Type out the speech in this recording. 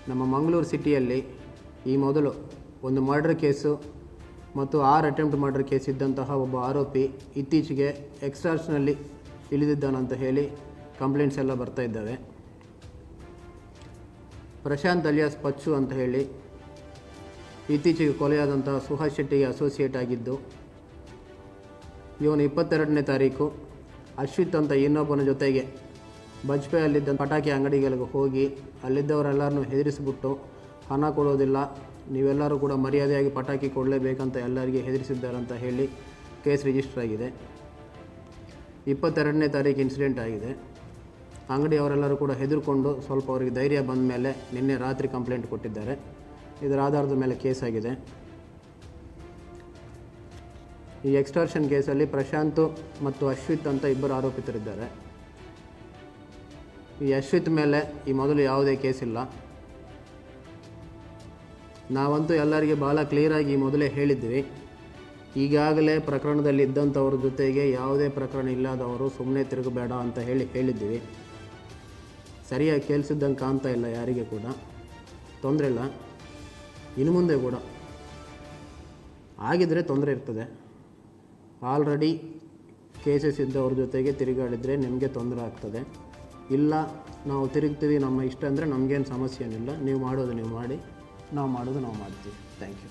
ನಮ್ಮ ಮಂಗಳೂರು ಸಿಟಿಯಲ್ಲಿ ಈ ಮೊದಲು ಒಂದು ಮರ್ಡರ್ ಕೇಸು ಮತ್ತು 6 ಅಟೆಂಪ್ಟ್ ಮರ್ಡರ್ ಕೇಸ್ ಇದ್ದಂತಹ ಒಬ್ಬ ಆರೋಪಿ ಇತ್ತೀಚೆಗೆ ಎಕ್ಸ್ಟಾರ್ಷನಲ್ಲಿ ಇಳಿದಿದ್ದಾನಂತ ಹೇಳಿ ಕಂಪ್ಲೇಂಟ್ಸ್ ಎಲ್ಲ ಬರ್ತಾ ಇದ್ದಾವೆ. ಪ್ರಶಾಂತ್ ಅಲಿಯಾಸ್ ಪಚ್ಚು ಅಂತ ಹೇಳಿ ಇತ್ತೀಚೆಗೆ ಕೊಲೆಯಾದಂತಹ ಸುಹಾಸ್ ಶೆಟ್ಟಿಗೆ ಅಸೋಸಿಯೇಟ್ ಆಗಿದ್ದು, ಇವನು 22ನೇ ತಾರೀಕು ಅಶ್ವಿತ್ ಅಂತ ಇನ್ನೊಬ್ಬನ ಜೊತೆಗೆ ಬಜ್ಪೆಯಲ್ಲಿದ್ದ ಪಟಾಕಿ ಅಂಗಡಿಗಳಿಗೆ ಹೋಗಿ ಅಲ್ಲಿದ್ದವರೆಲ್ಲರನ್ನೂ ಹೆದರಿಸಿಬಿಟ್ಟು ಹಣ ಕೊಡೋದಿಲ್ಲ, ನೀವೆಲ್ಲರೂ ಕೂಡ ಮರ್ಯಾದೆಯಾಗಿ ಪಟಾಕಿ ಕೊಡಲೇಬೇಕಂತ ಎಲ್ಲರಿಗೆ ಹೆದರಿಸಿದ್ದಾರಂತ ಹೇಳಿ ಕೇಸ್ ರಿಜಿಸ್ಟರ್ ಆಗಿದೆ. 22ನೇ ತಾರೀಕು ಇನ್ಸಿಡೆಂಟ್ ಆಗಿದೆ. ಅಂಗಡಿಯವರೆಲ್ಲರೂ ಕೂಡ ಹೆದರ್ಕೊಂಡು ಸ್ವಲ್ಪ ಅವರಿಗೆ ಧೈರ್ಯ ಬಂದ ಮೇಲೆ ನಿನ್ನೆ ರಾತ್ರಿ ಕಂಪ್ಲೇಂಟ್ ಕೊಟ್ಟಿದ್ದಾರೆ. ಇದರ ಆಧಾರದ ಮೇಲೆ ಕೇಸ್ ಆಗಿದೆ. ಈ ಎಕ್ಸ್ಟಾರ್ಷನ್ ಕೇಸಲ್ಲಿ ಪ್ರಶಾಂತ್ ಮತ್ತು ಅಶ್ವಿತ್ ಅಂತ ಇಬ್ಬರು ಆರೋಪಿತರಿದ್ದಾರೆ. ಈ ಅಶ್ವಿತ್ ಮೇಲೆ ಈ ಮೊದಲು ಯಾವುದೇ ಕೇಸ್ ಇಲ್ಲ. ನಾವಂತೂ ಎಲ್ಲರಿಗೆ ಭಾಳ ಕ್ಲಿಯರಾಗಿ ಈ ಮೊದಲೇ ಹೇಳಿದ್ವಿ, ಈಗಾಗಲೇ ಪ್ರಕರಣದಲ್ಲಿ ಇದ್ದಂಥವ್ರ ಜೊತೆಗೆ ಯಾವುದೇ ಪ್ರಕರಣ ಇಲ್ಲದವರು ಸುಮ್ಮನೆ ತಿರುಗಬೇಡ ಅಂತ ಹೇಳಿದ್ವಿ. ಸರಿಯಾಗಿ ಕೇಳಿಸಿದ್ದಂಗೆ ಕಾಣ್ತಾ ಇಲ್ಲ, ಯಾರಿಗೆ ಕೂಡ ತೊಂದರೆ ಇಲ್ಲ. ಇನ್ನು ಮುಂದೆ ಕೂಡ ಆಗಿದ್ದರೆ ತೊಂದರೆ ಇರ್ತದೆ. ಆಲ್ರೆಡಿ ಕೇಸಸ್ ಇದ್ದವ್ರ ಜೊತೆಗೆ ತಿರುಗಾಡಿದರೆ ನಿಮಗೆ ತೊಂದರೆ ಆಗ್ತದೆ. ಇಲ್ಲ ನಾವು ತಿರುಗ್ತೀವಿ, ನಮ್ಮ ಇಷ್ಟ ಅಂದರೆ ನಮಗೇನು ಸಮಸ್ಯೆ ಏನಿಲ್ಲ, ನೀವು ಮಾಡೋದು ನೀವು ಮಾಡಿ, ನಾವು ಮಾಡೋದು ನಾವು ಮಾಡ್ತೀವಿ. Thank you.